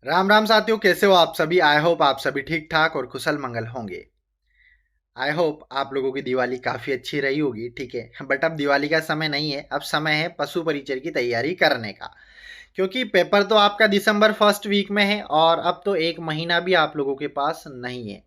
राम राम साथियों, कैसे हो आप सभी। आई होप आप सभी ठीक ठाक और कुशल मंगल होंगे। आई होप आप लोगों की दिवाली काफ़ी अच्छी रही होगी। ठीक है, बट अब दिवाली का समय नहीं है, अब समय है पशु परिचर की तैयारी करने का। क्योंकि पेपर तो आपका दिसंबर फर्स्ट वीक में है और अब तो एक महीना भी आप लोगों के पास नहीं है।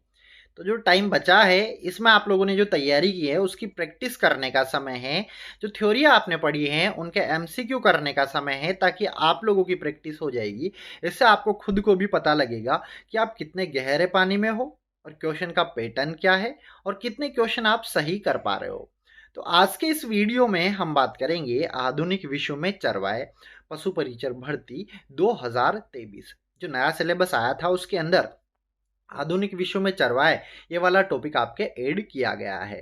तो जो टाइम बचा है इसमें आप लोगों ने जो तैयारी की है उसकी प्रैक्टिस करने का समय है। जो थ्योरी आपने पढ़ी है उनके एमसीक्यू करने का समय है, ताकि आप लोगों की प्रैक्टिस हो जाएगी। इससे आपको खुद को भी पता लगेगा कि आप कितने गहरे पानी में हो और क्वेश्चन का पैटर्न क्या है और कितने क्वेश्चन आप सही कर पा रहे हो। तो आज के इस वीडियो में हम बात करेंगे आधुनिक विश्व में चरवाहे पशु परिचर भर्ती 2023। जो नया सिलेबस आया था उसके अंदर आधुनिक विश्व में चरवाहे ये वाला टॉपिक आपके ऐड किया गया है।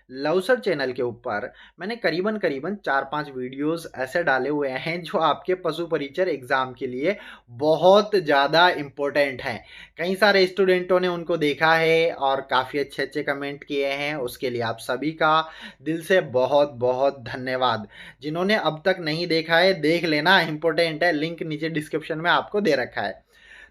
लवसर चैनल के ऊपर मैंने करीबन करीबन 4-5 वीडियोस ऐसे डाले हुए हैं जो आपके पशु परिचर एग्जाम के लिए बहुत ज़्यादा इम्पोर्टेंट हैं। कई सारे स्टूडेंटों ने उनको देखा है और काफ़ी अच्छे अच्छे कमेंट किए हैं। उसके लिए आप सभी का दिल से बहुत बहुत धन्यवाद। जिन्होंने अब तक नहीं देखा है देख लेना, इम्पोर्टेंट है। लिंक नीचे डिस्क्रिप्शन में आपको दे रखा है।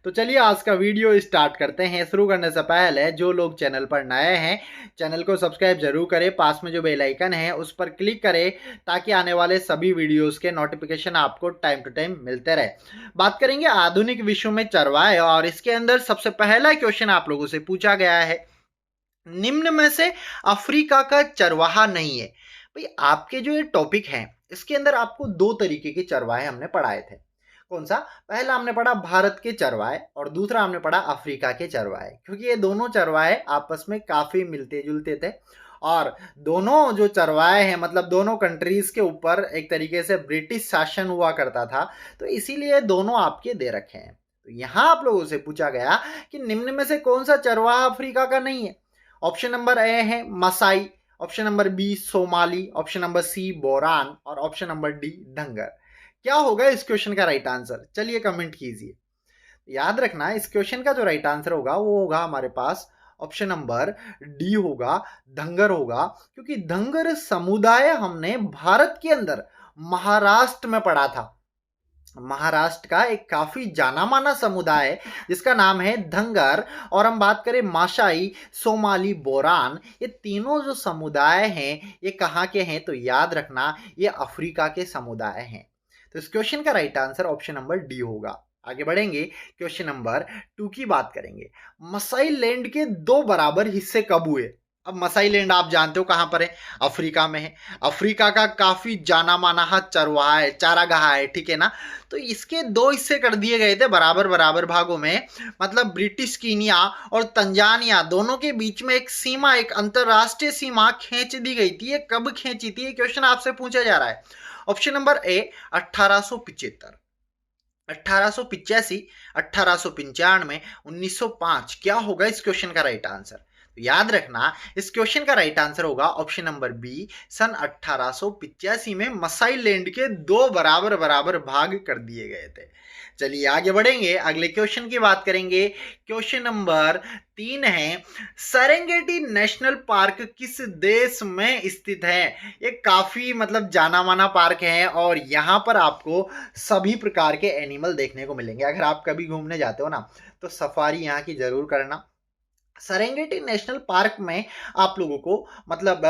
तो चलिए आज का वीडियो स्टार्ट करते हैं। शुरू करने से पहले जो लोग चैनल पर नए हैं चैनल को सब्सक्राइब जरूर करें, पास में जो बेल आइकन है उस पर क्लिक करें ताकि आने वाले सभी वीडियोस के नोटिफिकेशन आपको टाइम टू टाइम मिलते रहे। बात करेंगे आधुनिक विश्व में चरवाहे और इसके अंदर सबसे पहला क्वेश्चन आप लोगों से पूछा गया है, निम्न में से अफ्रीका का चरवाहा नहीं है। भाई आपके जो ये टॉपिक है इसके अंदर आपको दो तरीके के चरवाहे हमने पढ़ाए थे। कौन सा? पहला हमने पढ़ा भारत के चरवाहे और दूसरा हमने पढ़ा अफ्रीका के चरवाहे। क्योंकि ये दोनों चरवाहे आपस में काफी मिलते जुलते थे और दोनों जो चरवाहे हैं मतलब दोनों कंट्रीज के ऊपर एक तरीके से ब्रिटिश शासन हुआ करता था, तो इसीलिए दोनों आपके दे रखे हैं। तो यहां आप लोगों से पूछा गया कि निम्न में से कौन सा चरवाहा अफ्रीका का नहीं है। ऑप्शन नंबर ए है Maasai, option number B Somali, option number C Boran और ऑप्शन नंबर डी धंगर। क्या होगा इस क्वेश्चन का राइट आंसर? चलिए कमेंट कीजिए। याद रखना इस क्वेश्चन का जो राइट आंसर होगा वो होगा हमारे पास ऑप्शन नंबर डी होगा, धंगर होगा। क्योंकि धंगर समुदाय हमने भारत के अंदर महाराष्ट्र में पढ़ा था। महाराष्ट्र का एक काफी जाना माना समुदाय है जिसका नाम है धंगर। और हम बात करें माशाई, सोमाली, बोरान, ये तीनों जो समुदाय हैं ये कहाँ के हैं? तो याद रखना ये अफ्रीका के समुदाय हैं। तो इस क्वेश्चन का right answer option number D होगा। आगे बढ़ेंगे, क्वेश्चन नंबर 2 की बात करेंगे। मसाई लैंड के दो बराबर हिस्से कब हुए? अब मसाई लैंड आप जानते हो कहां पर है? अफ्रीका में है। अफ्रीका का काफी जाना माना चरवाहा है, चारागाह है, ठीक है ना। तो इसके दो हिस्से कर दिए गए थे बराबर बराबर भागों में। मतलब ब्रिटिश कीनिया और तंजानिया दोनों के बीच में एक सीमा, एक अंतरराष्ट्रीय सीमा खींच दी गई थी। ये कब खींची थी? ये क्वेश्चन आपसे पूछा जा रहा है। ऑप्शन नंबर ए 1875, 1885, 1895, 1905। क्या होगा इस क्वेश्चन का राइट आंसर? तो याद रखना इस क्वेश्चन का राइट आंसर होगा ऑप्शन नंबर बी, सन 1885 में मसाई लैंड के दो बराबर बराबर भाग कर दिए गए थे। चलिए आगे बढ़ेंगे, अगले क्वेश्चन की बात करेंगे। क्वेश्चन नंबर 3 है, सेरेंगेटी नेशनल पार्क किस देश में स्थित है? ये काफी मतलब जाना माना पार्क है और यहाँ पर आपको सभी प्रकार के एनिमल देखने को मिलेंगे। अगर आप कभी घूमने जाते हो ना तो सफारी यहाँ की जरूर करना। सेरेंगेटी नेशनल पार्क में आप लोगों को मतलब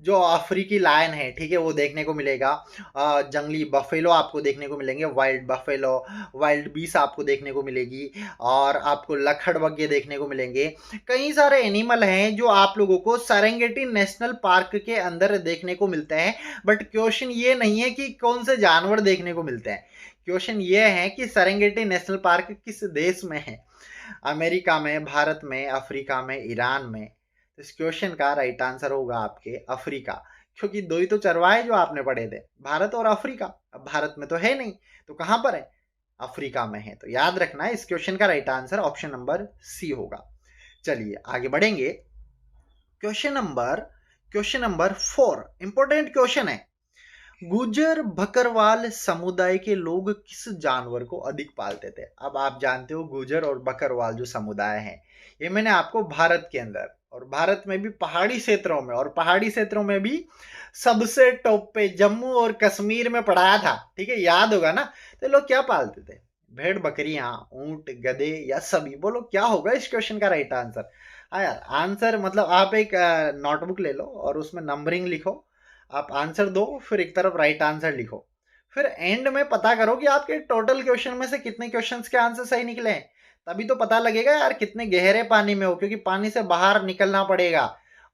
जो अफ्रीकी लायन है, ठीक है, वो देखने को मिलेगा। जंगली बफेलो आपको देखने को मिलेंगे, वाइल्ड बफेलो, वाइल्ड बीस आपको देखने को मिलेगी और आपको लखड़बग्घे देखने को मिलेंगे। कई सारे एनिमल हैं जो आप लोगों को सेरेंगेटी नेशनल पार्क के अंदर देखने को मिलते हैं। बट क्वेश्चन ये नहीं है कि कौन से जानवर देखने को मिलते हैं, क्वेश्चन ये है कि सेरेंगेटी नेशनल पार्क किस देश में है? अमेरिका में, भारत में, अफ्रीका में, ईरान में। तो इस क्वेश्चन का राइट आंसर होगा आपके अफ्रीका। क्योंकि दो ही तो चरवाहे जो आपने पढ़े थे, भारत और अफ्रीका। अब भारत में तो है नहीं तो कहां पर है? अफ्रीका में है। तो याद रखना इस क्वेश्चन का right answer option number C होगा। चलिए आगे बढ़ेंगे। क्वेश्चन नंबर 4 इंपॉर्टेंट क्वेश्चन है। गुजर बकरवाल समुदाय के लोग किस जानवर को अधिक पालते थे? अब आप जानते हो गुजर और बकरवाल जो समुदाय है ये मैंने आपको भारत के अंदर और भारत में भी पहाड़ी क्षेत्रों में और पहाड़ी क्षेत्रों में भी सबसे टॉप पे जम्मू और कश्मीर में पढ़ाया था, ठीक है, याद होगा ना। तो लोग क्या पालते थे? भेड़ बकरियां, ऊंट, गधे या सभी? बोलो क्या होगा इस क्वेश्चन का राइट आंसर? हाँ यार, आंसर मतलब आप एक नोटबुक ले लो और उसमें नंबरिंग लिखो, आप आंसर दो, फिर एक तरफ राइट आंसर लिखो, फिर एंड में पता करो कि आपके टोटल क्वेश्चन में से कितने क्वेश्चंस के आंसर सही निकले हैं। तभी तो पता लगेगा यार कितने गहरे पानी में हो, क्योंकि पानी से बाहर निकलना पड़ेगा,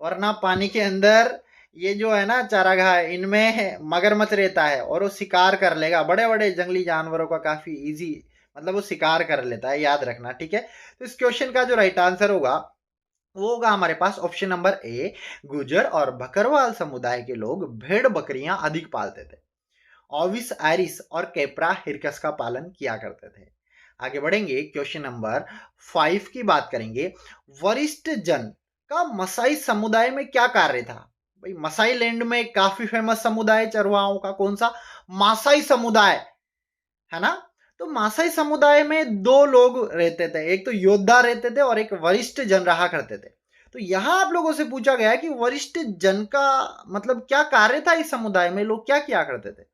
वरना पानी के अंदर ये जो है ना चारागाह, इनमें मगरमच्छ रहता है और वो शिकार कर लेगा, बड़े बड़े जंगली जानवरों का काफी इजी, मतलब वो शिकार कर लेता है, याद रखना, ठीक है। तो इस क्वेश्चन का जो राइट आंसर होगा वो होगा हमारे पास ऑप्शन नंबर ए, गुजर और बकरवाल समुदाय के लोग भेड़ बकरियां अधिक पालते थे। ओविस आयरिस और कैप्रा हिरकस का पालन किया करते थे। आगे बढ़ेंगे, क्वेश्चन नंबर 5 की बात करेंगे। वरिष्ठ जन का मसाई समुदाय में क्या कार्य था? भाई मसाई लैंड में काफी फेमस समुदाय चरवाहों का कौन सा? मासाई समुदाय, है ना। तो मासाई समुदाय में दो लोग रहते थे, एक तो योद्धा रहते थे और एक वरिष्ठ जन रहा करते थे। तो यहां आप लोगों से पूछा गया कि वरिष्ठ जन का मतलब क्या कार्य था, इस समुदाय में लोग क्या किया करते थे?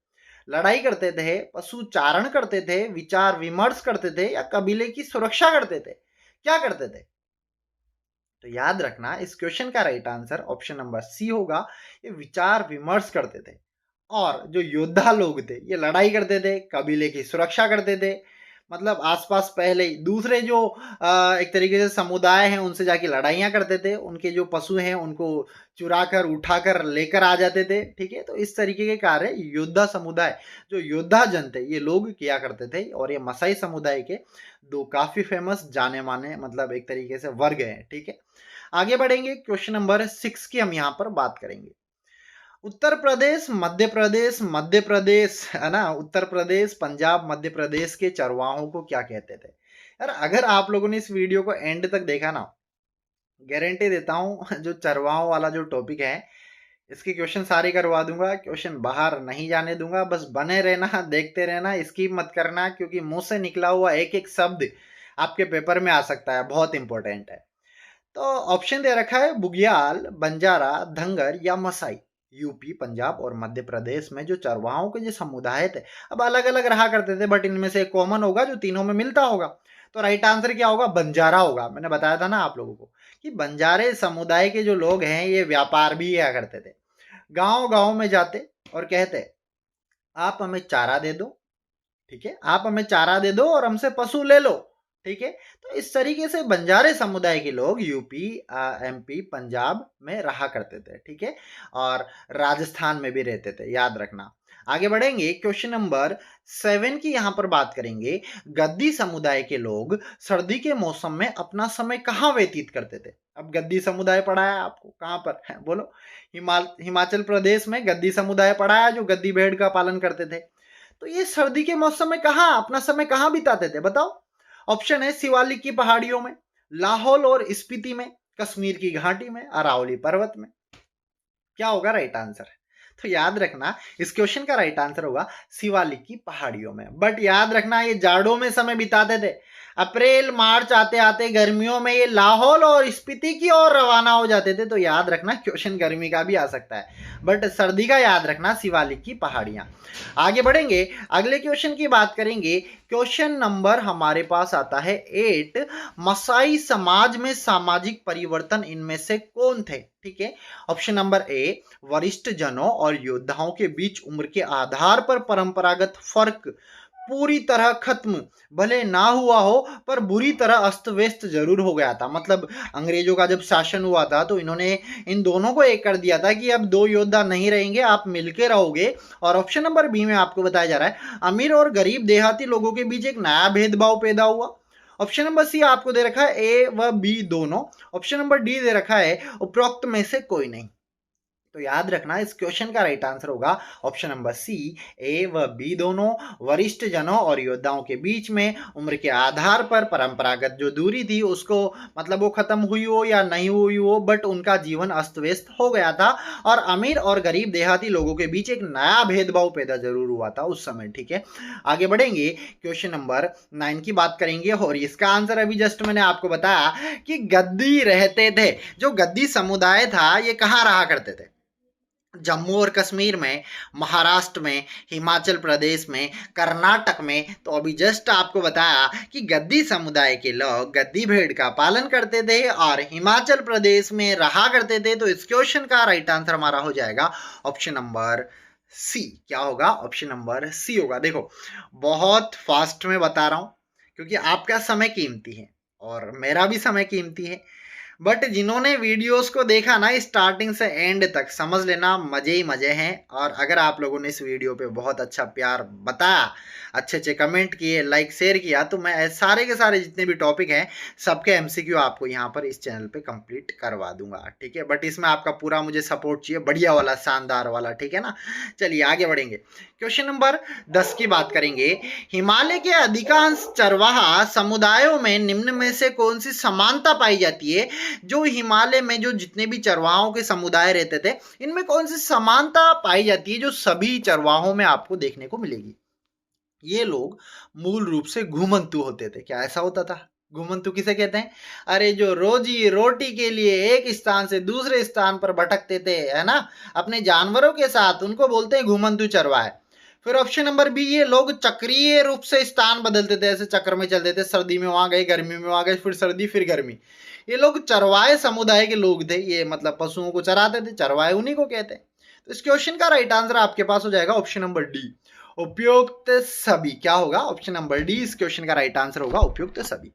लड़ाई करते थे, पशु चारण करते थे, विचार विमर्श करते थे, या कबीले की सुरक्षा करते थे? क्या करते थे? तो याद रखना इस क्वेश्चन का right answer option number C होगा, ये विचार विमर्श करते थे। और जो योद्धा लोग थे ये लड़ाई करते थे, कबीले की सुरक्षा करते थे, मतलब आसपास पहले ही दूसरे जो एक तरीके से समुदाय हैं उनसे जाके लड़ाइयाँ करते थे, उनके जो पशु हैं उनको चुरा कर उठा कर लेकर आ जाते थे, ठीक है। तो इस तरीके के कार्य योद्धा समुदाय, जो योद्धा जन थे ये लोग किया करते थे। और ये मसाई समुदाय के दो काफी फेमस जाने माने मतलब एक तरीके से वर्ग हैं, ठीक है। आगे बढ़ेंगे, क्वेश्चन नंबर 6 की हम यहाँ पर बात करेंगे। उत्तर प्रदेश, मध्य प्रदेश, है ना, उत्तर प्रदेश, पंजाब, मध्य प्रदेश के चरवाहों को क्या कहते थे? यार अगर आप लोगों ने इस वीडियो को एंड तक देखा ना, गारंटी देता हूं जो चरवाहों वाला जो टॉपिक है इसके क्वेश्चन सारे करवा दूंगा, क्वेश्चन बाहर नहीं जाने दूंगा। बस बने रहना, देखते रहना, स्किप मत करना, क्योंकि मुंह से निकला हुआ एक एक शब्द आपके पेपर में आ सकता है, बहुत इंपॉर्टेंट है। तो ऑप्शन दे रखा है बुग्याल, बंजारा, धंगर या मसाई। यूपी, पंजाब और मध्य प्रदेश में जो चरवाहों के जो समुदाय थे, अब अलग अलग रहा करते थे, बट इनमें से कॉमन होगा जो तीनों में मिलता होगा। तो राइट आंसर क्या होगा? बंजारा होगा। मैंने बताया था ना आप लोगों को कि बंजारे समुदाय के जो लोग हैं ये व्यापार भी किया करते थे। गांव गांव में जाते और कहते आप हमें चारा दे दो, ठीक है, आप हमें चारा दे दो और हमसे पशु ले लो, ठीक है। तो इस तरीके से बंजारे समुदाय के लोग यूपी, एमपी, पंजाब में रहा करते थे, ठीक है, और राजस्थान में भी रहते थे, याद रखना। आगे बढ़ेंगे, क्वेश्चन नंबर 7 की यहां पर बात करेंगे। गद्दी समुदाय के लोग सर्दी के मौसम में अपना समय कहाँ व्यतीत करते थे? अब गद्दी समुदाय पढ़ा है आपको कहां पर है? बोलो। हिमाचल प्रदेश में गद्दी समुदाय पढ़ा है जो गद्दी भेड़ का पालन करते थे। तो ये सर्दी के मौसम में कहाँ अपना समय कहाँ बिताते थे बताओ? ऑप्शन है शिवालिक की पहाड़ियों में, लाहौल और स्पीति में, कश्मीर की घाटी में, अरावली पर्वत में। क्या होगा राइट आंसर? तो याद रखना इस क्वेश्चन का राइट आंसर होगा शिवालिक की पहाड़ियों में। बट याद रखना ये जाड़ों में समय बिताते थे, अप्रैल मार्च आते आते गर्मियों में ये लाहौल और स्पीति की ओर रवाना हो जाते थे। तो याद रखना क्वेश्चन गर्मी का भी आ सकता है, बट सर्दी का याद रखना शिवालिक की पहाड़ियां। आगे बढ़ेंगे, अगले क्वेश्चन की बात करेंगे। क्वेश्चन नंबर हमारे पास आता है 8। मसाई समाज में सामाजिक परिवर्तन इनमें से कौन थे? ठीक है, ऑप्शन नंबर ए, वरिष्ठ जनों और योद्धाओं के बीच उम्र के आधार पर परंपरागत फर्क पूरी तरह खत्म भले ना हुआ हो पर बुरी तरह अस्त व्यस्त जरूर हो गया था। मतलब अंग्रेजों का जब शासन हुआ था तो इन्होंने इन दोनों को एक कर दिया था कि अब दो योद्धा नहीं रहेंगे, आप मिलके रहोगे। और ऑप्शन नंबर बी में आपको बताया जा रहा है अमीर और गरीब देहाती लोगों के बीच एक नया भेदभाव पैदा हुआ। ऑप्शन नंबर सी आपको दे रखा है ए व बी दोनों। ऑप्शन नंबर डी दे रखा है उपरोक्त में से कोई नहीं। तो याद रखना इस क्वेश्चन का राइट आंसर होगा ऑप्शन नंबर सी, ए व बी दोनों। वरिष्ठ जनों और योद्धाओं के बीच में उम्र के आधार पर परंपरागत जो दूरी थी उसको मतलब वो खत्म हुई हो या नहीं हुई हो, बट उनका जीवन अस्त व्यस्त हो गया था। और अमीर और गरीब देहाती लोगों के बीच एक नया भेदभाव पैदा जरूर हुआ था उस समय, ठीक है। आगे बढ़ेंगे, क्वेश्चन नंबर 9 की बात करेंगे और इसका आंसर अभी जस्ट मैंने आपको बताया कि गद्दी रहते थे। जो गद्दी समुदाय था ये कहाँ रहा करते थे? जम्मू और कश्मीर में, महाराष्ट्र में, हिमाचल प्रदेश में, कर्नाटक में। तो अभी जस्ट आपको बताया कि गद्दी समुदाय के लोग गद्दी भेड़ का पालन करते थे और हिमाचल प्रदेश में रहा करते थे। तो इस क्वेश्चन का राइट आंसर हमारा हो जाएगा ऑप्शन नंबर सी। क्या होगा? ऑप्शन नंबर सी होगा। देखो, बहुत फास्ट में बता रहा हूं क्योंकि आपका समय कीमती है और मेरा भी समय कीमती है। बट जिन्होंने वीडियोस को देखा ना स्टार्टिंग से एंड तक, समझ लेना मजे ही मजे हैं। और अगर आप लोगों ने इस वीडियो पे बहुत अच्छा प्यार बताया, अच्छे अच्छे कमेंट किए, लाइक शेयर किया, तो मैं सारे के सारे जितने भी टॉपिक हैं सबके एमसीक्यू आपको यहाँ पर इस चैनल पे कंप्लीट करवा दूंगा। ठीक है, बट इसमें आपका पूरा मुझे सपोर्ट चाहिए, बढ़िया वाला, शानदार वाला। ठीक है ना? चलिए आगे बढ़ेंगे। क्वेश्चन नंबर 10 की बात करेंगे। हिमालय के अधिकांश चरवाहा समुदायों में निम्न में से कौन सी समानता पाई जाती है? जो हिमालय में जो जितने भी चरवाहों के समुदाय रहते थे, इनमें कौन सी समानता पाई जाती है जो सभी चरवाहों में आपको देखने को मिलेगी? ये लोग मूल रूप से घुमंतु होते थे। क्या ऐसा होता था? घुमंतु किसे कहते हैं? अरे जो रोजी रोटी के लिए एक स्थान से दूसरे स्थान पर भटकते थे, है ना, अपने जानवरों के साथ, उनको बोलते हैं घुमंतु चरवाहे। फिर ऑप्शन नंबर बी, ये लोग चक्रीय रूप से स्थान बदलते थे, ऐसे चक्र में चलते थे, सर्दी में वहां गए, गर्मी में वहां गए, फिर सर्दी फिर गर्मी। ये लोग चरवाहे समुदाय के लोग थे, ये मतलब पशुओं को चराते थे, चरवाहे उन्हीं को कहते हैं। तो इस क्वेश्चन का राइट आंसर आपके पास हो जाएगा ऑप्शन नंबर डी, उपयुक्त सभी। क्या होगा? ऑप्शन नंबर डी इस क्वेश्चन का राइट आंसर होगा, उपयुक्त सभी।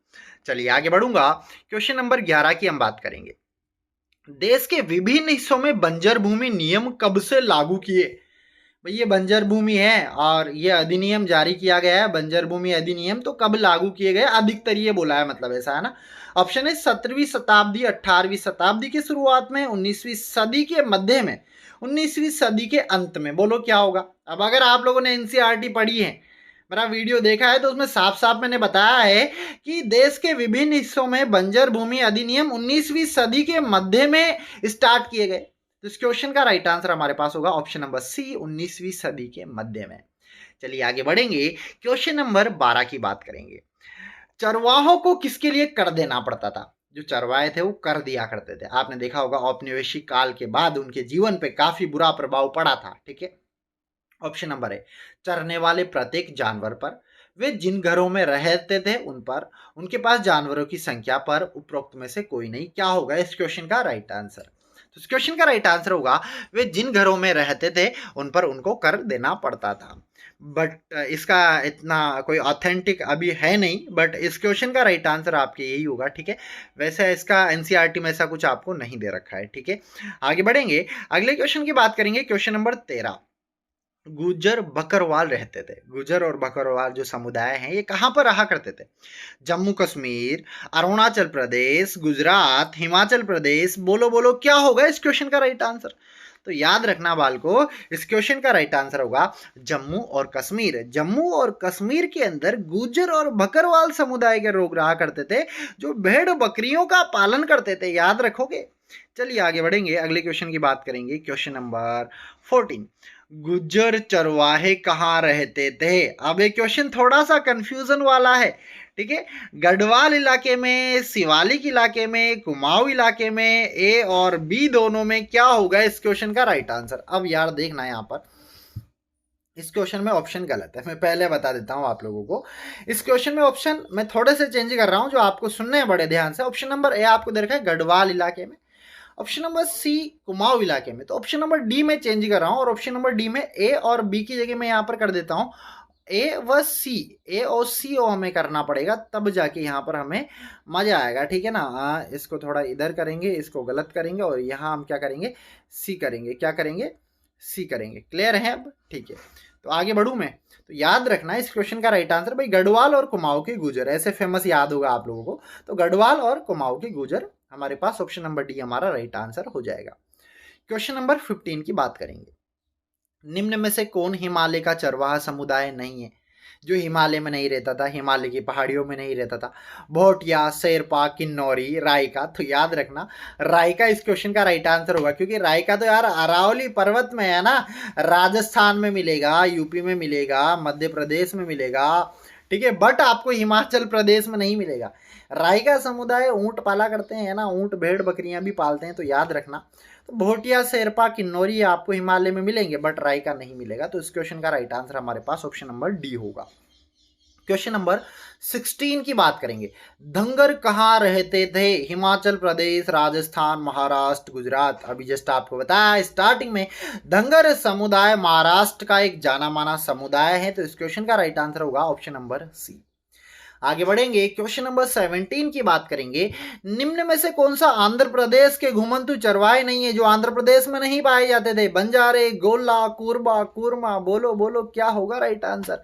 चलिए आगे बढ़ूंगा। क्वेश्चन नंबर 11 की हम बात करेंगे। देश के विभिन्न हिस्सों में बंजर भूमि नियम कब से लागू किए? भाई ये बंजर भूमि है और ये अधिनियम जारी किया गया है, बंजर भूमि अधिनियम। तो कब लागू किए गए? अधिकतर ये बोला है, मतलब ऐसा है ना। ऑप्शन है 17वीं शताब्दी, 18वीं शताब्दी की शुरुआत में, 19वीं सदी के मध्य में, 19वीं सदी के अंत में। बोलो क्या होगा? अब अगर आप लोगों ने एनसीईआरटी पढ़ी है, मेरा वीडियो देखा है, तो उसमें साफ साफ मैंने बताया है कि देश के विभिन्न हिस्सों में बंजर भूमि अधिनियम 19वीं सदी के मध्य में स्टार्ट किए गए। तो इस क्वेश्चन का राइट आंसर हमारे पास होगा ऑप्शन नंबर सी, 19वीं सदी के मध्य में। चलिए आगे बढ़ेंगे। क्वेश्चन नंबर 12 की बात करेंगे। चरवाहों को किसके लिए कर देना पड़ता था? जो चरवाहे थे वो कर दिया करते थे। आपने देखा होगा औपनिवेशिक काल के बाद उनके जीवन पे काफी बुरा प्रभाव पड़ा था। ठीक है, ऑप्शन नंबर है चरने वाले प्रत्येक जानवर पर, वे जिन घरों में रहते थे उन पर, उनके पास जानवरों की संख्या पर, उपरोक्त में से कोई नहीं। क्या होगा इस क्वेश्चन का राइट आंसर? तो इस क्वेश्चन का राइट आंसर होगा वे जिन घरों में रहते थे उन पर उनको कर देना पड़ता था। बट इसका इतना कोई ऑथेंटिक अभी है नहीं, बट इस क्वेश्चन का राइट आंसर आपके यही होगा। ठीक है, वैसे इसका एनसीईआरटी में ऐसा कुछ आपको नहीं दे रखा है। ठीक है, आगे बढ़ेंगे, अगले क्वेश्चन की बात करेंगे। Question number 13। गुज्जर बकरवाल रहते थे। गुज्जर और बकरवाल जो समुदाय हैं ये कहां पर रहा करते थे? जम्मू कश्मीर, अरुणाचल प्रदेश, गुजरात, हिमाचल प्रदेश। बोलो बोलो क्या होगा इस क्वेश्चन का राइट आंसर? तो याद रखना बालको, इस क्वेश्चन का राइट आंसर होगा जम्मू और कश्मीर। जम्मू और कश्मीर के अंदर गुज्जर और बकरवाल समुदाय के लोग रहा करते थे, जो भेड़ बकरियों का पालन करते थे। याद रखोगे? चलिए आगे बढ़ेंगे, अगले क्वेश्चन की बात करेंगे। Question number 14। गुज्जर चरवाहे कहाँ रहते थे? अब ये क्वेश्चन थोड़ा सा कंफ्यूजन वाला है। ठीक है, गढ़वाल इलाके में, शिवालिक इलाके में, कुमाऊं इलाके में, ए और बी दोनों में। क्या होगा इस क्वेश्चन का राइट आंसर? अब यार देखना यहाँ पर, इस क्वेश्चन में ऑप्शन गलत है, मैं पहले बता देता हूं आप लोगों को। इस क्वेश्चन में ऑप्शन मैं थोड़े से चेंज कर रहा हूं जो आपको सुनने हैं बड़े ध्यान से। ऑप्शन नंबर ए आपको दे रखा है गढ़वाल इलाके में, ऑप्शन नंबर सी कुमाऊं इलाके में। तो ऑप्शन नंबर डी में चेंज कर रहा हूं और ऑप्शन नंबर डी में ए और बी की जगह मैं यहां पर कर देता हूं ए व सी। ए और सी ओ हमें करना पड़ेगा, तब जाके यहाँ पर हमें मजा आएगा। ठीक है ना, इसको थोड़ा इधर करेंगे, इसको गलत करेंगे और यहाँ हम क्या करेंगे? सी करेंगे। क्या करेंगे? सी करेंगे। क्लियर है अब? ठीक है, तो आगे बढ़ूं मैं। तो याद रखना इस क्वेश्चन का राइट आंसर भाई गढ़वाल और कुमाऊं के गुजर, ऐसे फेमस याद होगा आप लोगों को। तो गढ़वाल और कुमाऊं के गुजर हमारे पास ऑप्शन नंबर डी हमारा राइट आंसर हो जाएगा। क्वेश्चन नंबर 15 की बात करेंगे। निम्न में से कौन हिमालय का चरवाहा समुदाय नहीं है? जो हिमालय में नहीं रहता था, हिमालय की पहाड़ियों में नहीं रहता था। भोटिया, शेरपा, किन्नौरी, रायका। तो याद रखना रायका इस क्वेश्चन का राइट आंसर होगा, क्योंकि रायका तो यार अरावली पर्वत में है ना, राजस्थान में मिलेगा, यूपी में मिलेगा, मध्य प्रदेश में मिलेगा। ठीक है, बट आपको हिमाचल प्रदेश में नहीं मिलेगा। रायका समुदाय ऊंट पाला करते हैं ना, ऊंट भेड़ बकरियां भी पालते हैं, तो याद रखना। तो भोटिया शेरपा किन्नौरी आपको हिमालय में मिलेंगे, बट रायका नहीं मिलेगा। तो इस क्वेश्चन का राइट आंसर हमारे पास ऑप्शन नंबर डी होगा। क्वेश्चन नंबर 16 की बात करेंगे। धंगर कहाँ रहते थे? हिमाचल प्रदेश, राजस्थान, महाराष्ट्र, गुजरात। अभी जस्ट आपको बताया स्टार्टिंग में, धंगर समुदाय महाराष्ट्र का एक जाना माना समुदाय है। तो इस क्वेश्चन का राइट आंसर होगा ऑप्शन नंबर सी। आगे बढ़ेंगे, क्वेश्चन नंबर 17 की बात करेंगे। निम्न में से कौन सा आंध्र प्रदेश के घुमंतु चरवाहे नहीं है, जो आंध्र प्रदेश में नहीं पाए जाते थे? बंजारे, गोला, कुरबा, कुरमा। बोलो बोलो क्या होगा राइट आंसर?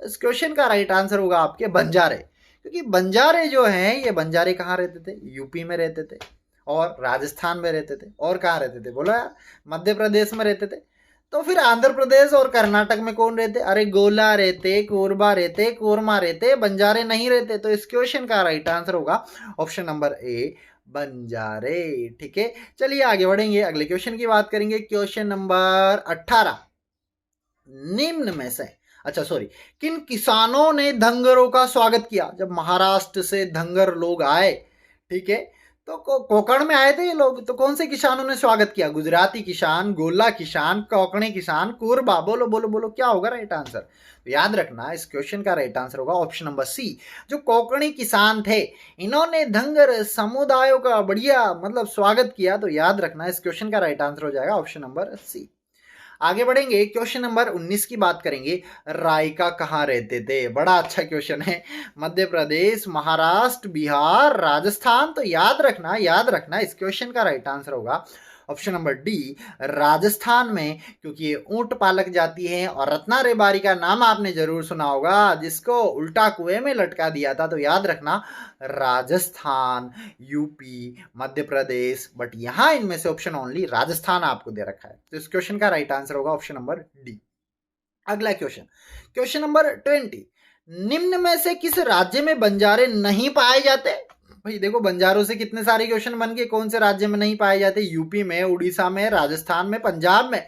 इस क्वेश्चन का राइट आंसर होगा आपके बंजारे, क्योंकि बंजारे जो हैं, ये बंजारे कहाँ रहते थे? यूपी में रहते थे, और राजस्थान में रहते थे, और कहाँ रहते थे बोलो यार? मध्य प्रदेश में रहते थे। तो फिर आंध्र प्रदेश और कर्नाटक में कौन रहते? अरे गोला रहते, कोरबा रहते, कोरमा रहते, बंजारे नहीं रहते। तो इस क्वेश्चन का राइट आंसर होगा ऑप्शन नंबर ए, बंजारे। ठीक है, चलिए आगे बढ़ेंगे, अगले क्वेश्चन की बात करेंगे। क्वेश्चन नंबर 18, निम्न में से, अच्छा सॉरी, किन किसानों ने धंगरों का स्वागत किया? जब महाराष्ट्र से धंगर लोग आए, ठीक है, तो कोकण में आए थे ये लोग, तो कौन से किसानों ने स्वागत किया? गुजराती किसान, गोला किसान, कोकणी किसान, कोरबा। बोलो बोलो बोलो क्या होगा राइट आंसर? तो याद रखना, इस क्वेश्चन का राइट आंसर होगा ऑप्शन नंबर सी। जो कोकणी किसान थे, इन्होंने धंगर समुदायों का बढ़िया मतलब स्वागत किया। तो याद रखना, इस क्वेश्चन का राइट आंसर हो जाएगा ऑप्शन नंबर सी। आगे बढ़ेंगे, क्वेश्चन नंबर 19 की बात करेंगे। रायका कहाँ रहते थे? बड़ा अच्छा क्वेश्चन है। मध्य प्रदेश, महाराष्ट्र, बिहार, राजस्थान। तो याद रखना इस क्वेश्चन का राइट आंसर होगा ऑप्शन नंबर डी, राजस्थान में, क्योंकि ये ऊंट पालक जाती है। और रत्ना रेबारी का नाम आपने जरूर सुना होगा, जिसको उल्टा कुएं में लटका दिया था। तो याद रखना, राजस्थान, यूपी, मध्य प्रदेश, बट यहां इनमें से ऑप्शन ओनली राजस्थान आपको दे रखा है। तो इस क्वेश्चन का राइट आंसर होगा ऑप्शन नंबर डी। अगला क्वेश्चन, क्वेश्चन नंबर 20, निम्न में से किस राज्य में बंजारे नहीं पाए जाते? भाई देखो, बंजारों से कितने सारे क्वेश्चन बन के, कौन से राज्य में नहीं पाए जाते? यूपी में, उड़ीसा में, राजस्थान में, पंजाब में।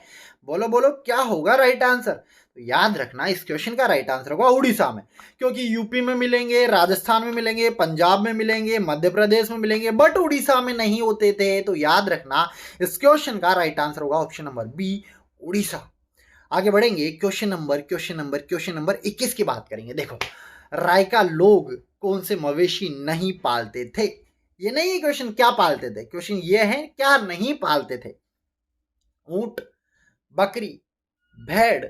बोलो बोलो क्या होगा राइट आंसर? तो याद रखना, इस क्वेश्चन का राइट आंसर होगा उड़ीसा में, क्योंकि यूपी में मिलेंगे, राजस्थान में मिलेंगे, पंजाब में मिलेंगे, मध्य प्रदेश में मिलेंगे, बट उड़ीसा में नहीं होते थे। तो याद रखना, इस क्वेश्चन का राइट आंसर होगा ऑप्शन नंबर बी, उड़ीसा। आगे बढ़ेंगे, क्वेश्चन नंबर 21 की बात करेंगे। देखो, रायका लोग कौन से मवेशी नहीं पालते थे? ये नहीं क्वेश्चन क्या पालते थे, क्वेश्चन ये है क्या नहीं पालते थे। ऊंट, बकरी, भेड़,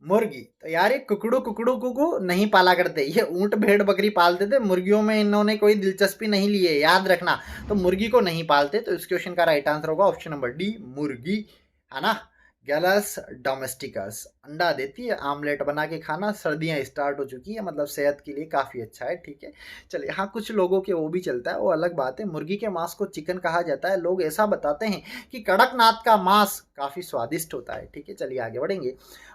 मुर्गी। तो यार ये कुकड़ू कुकू नहीं पाला करते, ये ऊंट भेड़ बकरी पालते थे। मुर्गियों में इन्होंने कोई दिलचस्पी नहीं ली है, याद रखना। तो मुर्गी को नहीं पालते। तो इस क्वेश्चन का राइट आंसर होगा ऑप्शन नंबर डी, मुर्गी, है ना। गैलस डोमेस्टिकस अंडा देती है, आमलेट बना के खाना। सर्दियां स्टार्ट हो चुकी है, मतलब सेहत के लिए काफ़ी अच्छा है। ठीक है, चलिए, हाँ कुछ लोगों के वो भी चलता है, वो अलग बात है। मुर्गी के मांस को चिकन कहा जाता है। लोग ऐसा बताते हैं कि कड़कनाथ का मांस काफ़ी स्वादिष्ट होता है। ठीक है, चलिए आगे बढ़ेंगे,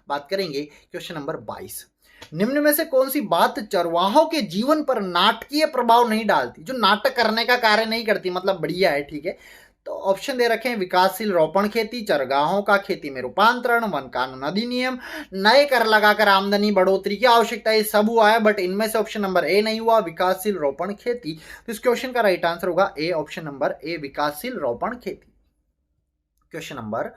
बात करेंगे क्वेश्चन नंबर 22, निम्न में से कौन सी बात चरवाहों के जीवन पर नाटकीय प्रभाव नहीं डालती? जो नाटक करने का कार्य नहीं करती, मतलब बढ़िया है। ठीक है, तो ऑप्शन दे रखे हैं, विकासशील रोपण खेती, चरगाहों का खेती में रूपांतरण, वन कानून अधिनियम, नए कर लगाकर आमदनी बढ़ोतरी की आवश्यकता। ये सब हुआ है, बट इनमें से ऑप्शन नंबर ए नहीं हुआ, विकासशील रोपण खेती। तो इस क्वेश्चन का राइट आंसर होगा ए, ऑप्शन नंबर ए, विकासशील रोपण खेती। क्वेश्चन नंबर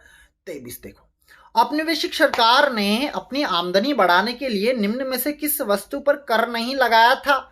23 देखो, औपनिवेशिक सरकार ने अपनी आमदनी बढ़ाने के लिए निम्न में से किस वस्तु पर कर नहीं लगाया था?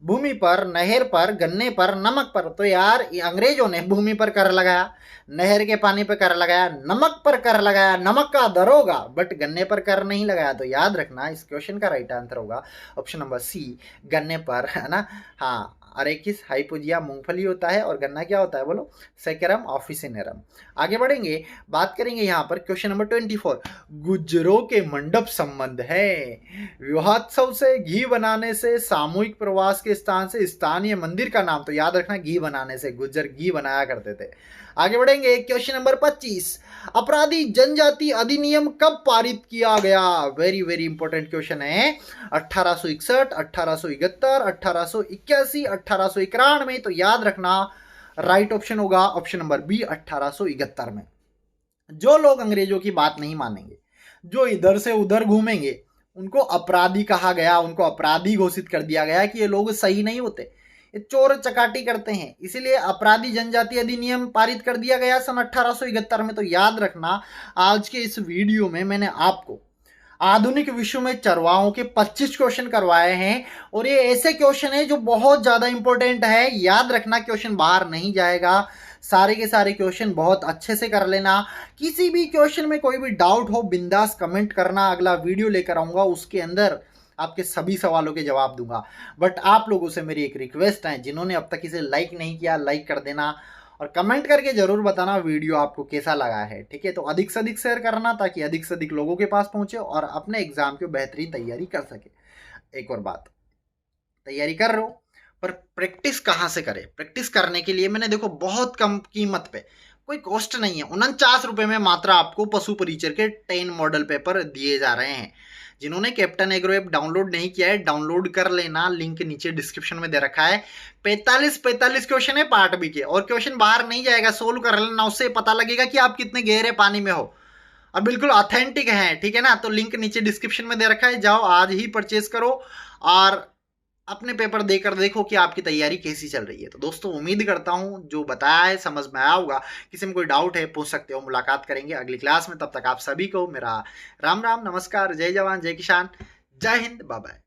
भूमि पर, नहर पर, गन्ने पर, नमक पर। तो यार अंग्रेजों ने भूमि पर कर लगाया, नहर के पानी पर कर लगाया, नमक पर कर लगाया, नमक का दर होगा, बट गन्ने पर कर नहीं लगाया। तो याद रखना, इस क्वेश्चन का राइट आंसर होगा ऑप्शन नंबर सी, गन्ने पर, है ना। हाँ, अरेकिस हाइपोजिया मूंगफली होता है, और गन्ना क्या होता है बोलो? Saccharum officinarum. आगे बढ़ेंगे, बात करेंगे यहाँ पर क्वेश्चन नंबर 24, गुज्जरों के मंडप संबंध है। विवाहोत्सव से, घी बनाने से, सामूहिक प्रवास के स्थान से, स्थानीय मंदिर का नाम। तो याद रखना, घी बनाने से, गुज्जर घी बनाया करते थे। आगे बढ़ेंगे, क्वेश्चन नंबर 25, अपराधी जनजाति अधिनियम कब पारित किया गया? वेरी वेरी इंपॉर्टेंट क्वेश्चन है। 1861, 1871, 1881, 1891 तो याद रखना, राइट ऑप्शन होगा ऑप्शन नंबर बी, 1871 में। जो लोग अंग्रेजों की बात नहीं मानेंगे, जो इधर से उधर घूमेंगे, उनको अपराधी कहा गया, उनको अपराधी घोषित कर दिया गया कि ये लोग सही नहीं होते, ये चोर चकाटी करते हैं, इसीलिए अपराधी जनजाति अधिनियम पारित कर दिया गया सन 1871 में। तो याद रखना, आज के इस वीडियो में मैंने आपको आधुनिक विश्व में चरवाहों के 25 क्वेश्चन करवाए हैं, और ये ऐसे क्वेश्चन है जो बहुत ज्यादा इंपॉर्टेंट है। याद रखना, क्वेश्चन बाहर नहीं जाएगा, सारे के सारे क्वेश्चन बहुत अच्छे से कर लेना। किसी भी क्वेश्चन में कोई भी डाउट हो, बिंदास कमेंट करना, अगला वीडियो लेकर आऊंगा, उसके अंदर आपके सभी सवालों के जवाब दूंगा। बट आप लोगों से मेरी एक रिक्वेस्ट है, जिन्होंने अब तक इसे लाइक नहीं किया, लाइक कर देना और कमेंट करके जरूर बताना वीडियो आपको कैसा लगा है, ठीक है। तो अधिक से अधिक शेयर करना, ताकि अधिक से अधिक लोगों के पास पहुंचे और अपने एग्जाम की बेहतरीन तैयारी कर सके। एक और बात, तैयारी कर रहे हो पर प्रैक्टिस कहाँ से करें? प्रैक्टिस करने के लिए मैंने देखो बहुत कम कीमत पे, कोई कॉस्ट नहीं है, 49 रुपए में मात्र आपको पशु परिचर के 10 मॉडल पेपर दिए जा रहे हैं। जिन्होंने कैप्टन एग्रो ऐप डाउनलोड नहीं किया है, डाउनलोड कर लेना, लिंक नीचे डिस्क्रिप्शन में दे रखा है। 45 क्वेश्चन है पार्ट बी के, और क्वेश्चन बाहर नहीं जाएगा, सोल्व कर लेना, उससे पता लगेगा कि आप कितने गहरे पानी में हो और बिल्कुल ऑथेंटिक है, ठीक है ना। तो लिंक नीचे डिस्क्रिप्शन में दे रखा है, जाओ आज ही परचेज करो और अपने पेपर देकर देखो कि आपकी तैयारी कैसी चल रही है। तो दोस्तों, उम्मीद करता हूं जो बताया है समझ में आया होगा। किसी में कोई डाउट है पूछ सकते हो, मुलाकात करेंगे अगली क्लास में। तब तक आप सभी को मेरा राम राम, नमस्कार, जय जवान जय किसान, जय हिंद, बाय बाय।